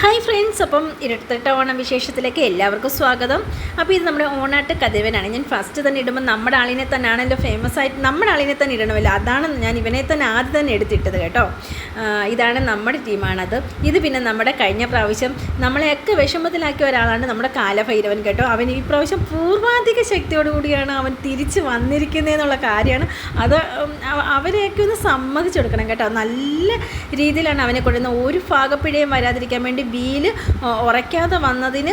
Hi friends, അപ്പം ഇരട്ടത്തട്ട ഓണം വിശേഷത്തിലേക്ക് എല്ലാവർക്കും സ്വാഗതം. അപ്പോൾ ഇത് നമ്മുടെ ഓണാട്ട് കതിരവനാണ്. ഞാൻ ഫസ്റ്റ് തന്നെ ഇടുമ്പോൾ നമ്മുടെ ആളിനെ തന്നെയാണല്ലോ ഫേമസ് ആയിട്ട്, നമ്മുടെ ആളിനെ തന്നെ ഇടണമല്ലോ, അതാണ് ഞാൻ ഇവനെ തന്നെ ആദ്യം തന്നെ എടുത്തിട്ടത് കേട്ടോ. ഇതാണ് നമ്മുടെ ടീമാണത്. ഇത് പിന്നെ നമ്മുടെ കഴിഞ്ഞ പ്രാവശ്യം നമ്മളെയൊക്കെ വിഷമത്തിലാക്കിയ ഒരാളാണ് നമ്മുടെ കാലഭൈരവൻ കേട്ടോ. അവൻ ഈ പ്രാവശ്യം പൂർവാധിക ശക്തിയോടുകൂടിയാണ് അവൻ തിരിച്ച് വന്നിരിക്കുന്നതെന്നുള്ള കാര്യമാണ്. അത് അവരെയൊക്കെ ഒന്ന് സമ്മതിച്ചെടുക്കണം കേട്ടോ. നല്ല രീതിയിലാണ് അവനെ കൊണ്ടുവരുന്നത്. ഒരു ഭാഗപ്പിഴയും വരാതിരിക്കാൻ വേണ്ടി ബീല് ഉറയ്ക്കാതെ വന്നതിന്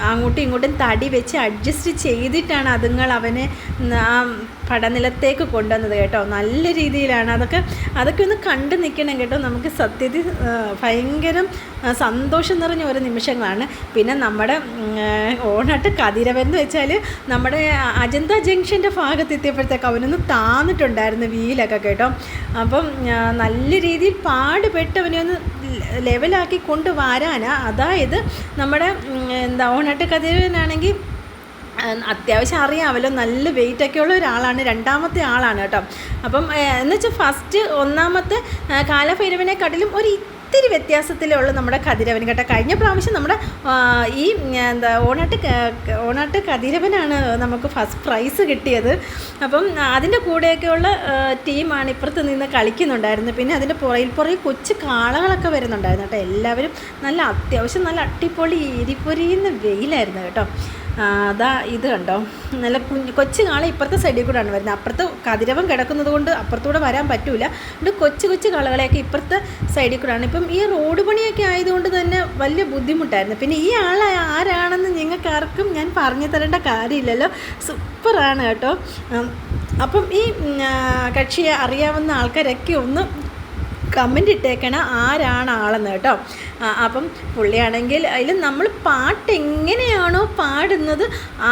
അങ്ങോട്ടും ഇങ്ങോട്ടും തടി വെച്ച് അഡ്ജസ്റ്റ് ചെയ്തിട്ടാണ് അതുങ്ങൾ അവനെ ആ പടനിലത്തേക്ക് കൊണ്ടുവന്നത് കേട്ടോ. നല്ല രീതിയിലാണ്. അതൊക്കെ ഒന്ന് കണ്ടു നിൽക്കണം കേട്ടോ. നമുക്ക് സത്യത്തിൽ ഭയങ്കര സന്തോഷം നിറഞ്ഞ ഒരു നിമിഷങ്ങളാണ്. പിന്നെ നമ്മുടെ ഓണാട്ട് കതിരവൻ എന്ന് വെച്ചാൽ നമ്മുടെ അജന്ത ജംഗ്ഷൻ്റെ ഭാഗത്തെത്തിയപ്പോഴത്തേക്ക് അവനൊന്ന് താന്നിട്ടുണ്ടായിരുന്നു വീലൊക്കെ കേട്ടോ. അപ്പം നല്ല രീതിയിൽ പാടുപെട്ടവനെ ഒന്ന് ലെവലാക്കി കൊണ്ട് വരാനാണ്. അതായത് നമ്മുടെ ഓണാട്ട് കതിരവനാണെങ്കിൽ അത്യാവശ്യം അറിയാമല്ലോ, നല്ല വെയിറ്റൊക്കെ ഉള്ള ഒരാളാണ്, രണ്ടാമത്തെ ആളാണ് കേട്ടോ. അപ്പം എന്നുവെച്ചാൽ ഫസ്റ്റ് ഒന്നാമത്തെ കാലഭൈരവനെക്കാട്ടിലും ഒത്തിരി വ്യത്യാസത്തിലുള്ള നമ്മുടെ കതിരവൻ കേട്ടോ. കഴിഞ്ഞ പ്രാവശ്യം നമ്മുടെ ഈ ഓണാട്ട് കതിരവനാണ് നമുക്ക് ഫസ്റ്റ് പ്രൈസ് കിട്ടിയത്. അപ്പം അതിൻ്റെ കൂടെയൊക്കെയുള്ള ടീമാണ് ഇപ്പുറത്ത് നിന്ന് കളിക്കുന്നുണ്ടായിരുന്നു. പിന്നെ അതിൻ്റെ പുറകിൽ കൊച്ചു കാളകളൊക്കെ വരുന്നുണ്ടായിരുന്നു കേട്ടോ. എല്ലാവരും നല്ല അത്യാവശ്യം നല്ല അട്ടിപ്പൊളി എരിപ്പൊരിയുന്ന വെയിലായിരുന്നു കേട്ടോ. അതാ ഇത് കണ്ടോ, നല്ല കൊച്ചു കാള ഇപ്പുറത്തെ സൈഡിൽ കൂടെയാണ് വരുന്നത്. അപ്പുറത്ത് കതിരവൻ കിടക്കുന്നത് കൊണ്ട് അപ്പുറത്തൂടെ വരാൻ പറ്റില്ല. അതുകൊണ്ട് കൊച്ചു കാളകളെയൊക്കെ ഇപ്പുറത്തെ സൈഡിൽ കൂടെയാണ്. ഇപ്പം ഈ റോഡ് പണിയൊക്കെ ആയതുകൊണ്ട് തന്നെ വലിയ ബുദ്ധിമുട്ടായിരുന്നു. പിന്നെ ഈ ആൾ ആരാണെന്ന് നിങ്ങൾക്ക് ആർക്കും ഞാൻ പറഞ്ഞു തരേണ്ട കാര്യമില്ലല്ലോ, സൂപ്പറാണ് കേട്ടോ. അപ്പം ഈ കക്ഷിയെ അറിയാവുന്ന ആൾക്കാരൊക്കെ ഒന്ന് കമൻ്റ് ഇട്ടേക്കണം ആരാണ് ആളെന്ന് കേട്ടോ. അപ്പം പുള്ളിയാണെങ്കിൽ അതിൽ നമ്മൾ പാട്ട് എങ്ങനെയാണോ പാടുന്നത്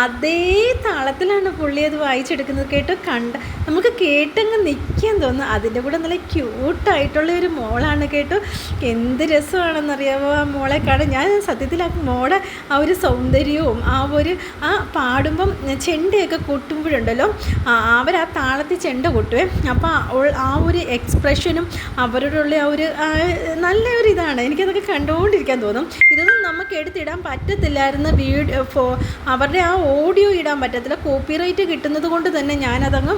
അതേ താളത്തിലാണ് പുള്ളി അത് വായിച്ചെടുക്കുന്നത് കേട്ടോ. നമുക്ക് കേട്ടങ്ങ് നിൽക്കാൻ തോന്നും. അതിൻ്റെ കൂടെ നല്ല ക്യൂട്ടായിട്ടുള്ള ഒരു മോളാണ് കേട്ടോ. എന്ത് രസമാണെന്നറിയാമോ ആ മോളെ കാണാൻ. ഞാൻ സത്യത്തിൽ ആ മോളെ ആ ഒരു സൗന്ദര്യവും ആ പാടുമ്പം ചെണ്ടയൊക്കെ കൊട്ടുമ്പോഴുണ്ടല്ലോ, അവരാ താളത്തിൽ ചെണ്ട കൊട്ടുവേ. അപ്പോൾ ആ ഒരു എക്സ്പ്രഷനും അവരോടുള്ള ആ ഒരു നല്ല ഒരു ഇതാണ്. എനിക്കതൊക്കെ കണ്ടുകൊണ്ടിരിക്കാൻ തോന്നും. ഇതൊന്നും നമുക്ക് എടുത്തിടാൻ പറ്റത്തില്ലായിരുന്നു. അവരുടെ ആ ഓഡിയോ ഇടാൻ പറ്റത്തില്ല, കോപ്പിറൈറ്റ് കിട്ടുന്നത് കൊണ്ട് തന്നെ ഞാനതങ്ങ്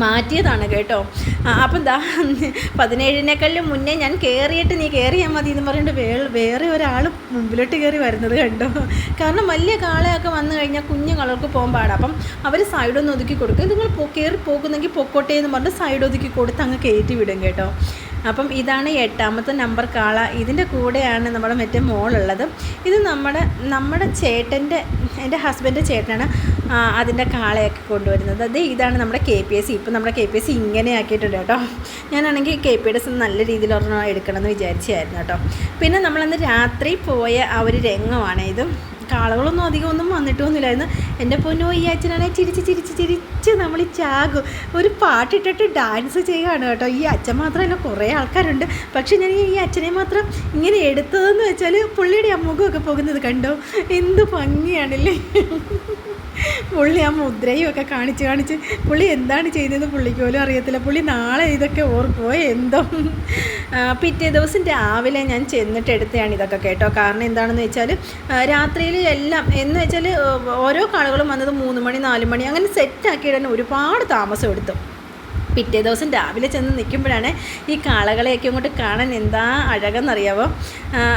മാറ്റിയതാണ് കേട്ടോ. അപ്പം 17-നേക്കാളും മുന്നേ ഞാൻ കയറിയിട്ട് നീ കയറിയാൽ മതി എന്ന് പറഞ്ഞിട്ട് വേറെ ഒരാൾ മുമ്പിലോട്ട് കയറി വരുന്നത് കണ്ടോ. കാരണം വലിയ കാളയൊക്കെ വന്നു കഴിഞ്ഞാൽ കുഞ്ഞു കളർക്ക് പോകാൻ പാടാം. അപ്പം അവർ സൈഡൊന്ന് ഒതുക്കി കൊടുക്കും. നിങ്ങൾ കയറി പോകുന്നെങ്കിൽ പൊക്കോട്ടെ എന്ന് പറഞ്ഞ് സൈഡ് ഒതുക്കി കൊടുത്ത് അങ്ങ് കയറ്റി വിടും കേട്ടോ. അപ്പം ഇതാണ് 8ാമത്തെ നമ്പർ കാള. ഇതിൻ്റെ കൂടെയാണ് നമ്മുടെ മറ്റേ മോളുള്ളത്. ഇത് നമ്മുടെ എൻ്റെ ഹസ്ബൻഡ് ചേട്ടനാണ് അതിൻ്റെ കാളയൊക്കെ കൊണ്ടുവരുന്നത്. ഇതാണ് നമ്മുടെ KPSC. ഇപ്പം നമ്മുടെ KPSC ഇങ്ങനെ ആക്കിയിട്ടുണ്ട് കേട്ടോ. ഞാനാണെങ്കിൽ KPS നല്ല രീതിയിൽ ഒരെണ്ണം എടുക്കണമെന്ന് വിചാരിച്ചായിരുന്നു കേട്ടോ. പിന്നെ നമ്മളന്ന് രാത്രി പോയ ആ ഒരു രംഗമാണ് ഇത്. കാളകളൊന്നും അധികമൊന്നും വന്നിട്ടൊന്നുമില്ലായിരുന്നു. എൻ്റെ പൊന്നോ, ഈ അച്ഛനാണെങ്കിൽ ചിരിച്ച് നമ്മൾ ചാകും. ഒരു പാട്ടിട്ടിട്ട് ഡാൻസ് ചെയ്യുകയാണ് കേട്ടോ. ഈ അച്ഛൻ മാത്രമല്ല, കുറേ ആൾക്കാരുണ്ട്. പക്ഷേ ഞാൻ ഈ അച്ഛനെ മാത്രം ഇങ്ങനെ എടുത്തതെന്ന് വെച്ചാൽ പുള്ളിയുടെ അമ്മുഖമൊക്കെ പോകുന്നത് കണ്ടോ, എന്ത് ഭംഗിയാണല്ലേ. പുള്ളി ആ മുദ്രയും ഒക്കെ കാണിച്ച് പുള്ളി എന്താണ് ചെയ്തതെന്ന് പുള്ളിക്ക് പോലും അറിയത്തില്ല. പുള്ളി നാളെ ഇതൊക്കെ ഓർക്കുമോ എന്തോ. പിറ്റേ ദിവസം രാവിലെ ഞാൻ ചെന്നിട്ട് എടുത്തതാണ് ഇതൊക്കെ കേട്ടോ. കാരണം എന്താണെന്ന് വെച്ചാൽ രാത്രിയിൽ എല്ലാം എന്ന് വെച്ചാൽ ഓരോ കാളുകളും വന്നത് 3 മണി 4 മണി അങ്ങനെ സെറ്റാക്കിയിടാൻ ഒരുപാട് താമസം എടുത്തു. പിറ്റേ ദിവസം രാവിലെ ചെന്ന് നിൽക്കുമ്പോഴാണ് ഈ കാളകളെയൊക്കെ അങ്ങോട്ട് കാണാൻ എന്താ അഴകെന്നറിയാവോ.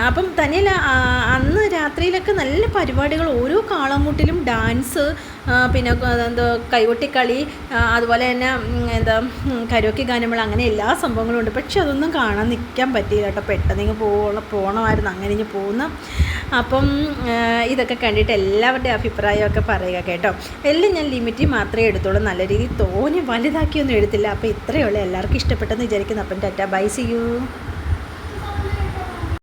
അപ്പം തന്നെയല്ല, അന്ന് രാത്രിയിലൊക്കെ നല്ല പരിപാടികൾ, ഓരോ കാളമൂട്ടിലും ഡാൻസ്, പിന്നെ കൈകൊട്ടിക്കളി, അതുപോലെ തന്നെ കരോക്കെ ഗാനങ്ങൾ, അങ്ങനെ എല്ലാ സംഭവങ്ങളും ഉണ്ട്. പക്ഷെ അതൊന്നും കാണാൻ നിൽക്കാൻ പറ്റിയില്ല കേട്ടോ. പെട്ടെന്ന് പോകണമായിരുന്നു. അങ്ങനെ ഇങ്ങ് പോകുന്ന. അപ്പം ഇതൊക്കെ കണ്ടിട്ട് എല്ലാവരുടെയും അഭിപ്രായമൊക്കെ പറയുക കേട്ടോ. എല്ലാം ഞാൻ ലിമിറ്റിൽ മാത്രമേ എടുത്തുള്ളൂ. നല്ല രീതിയിൽ തോനെ വലുതാക്കിയൊന്നും എടുത്തില്ല. അപ്പോൾ ഇത്രയേ ഉള്ളൂ. എല്ലാവർക്കും ഇഷ്ടപ്പെട്ടെന്ന് വിചാരിക്കുന്നു. അപ്പം ടാറ്റാ, ബൈ, സീ യു.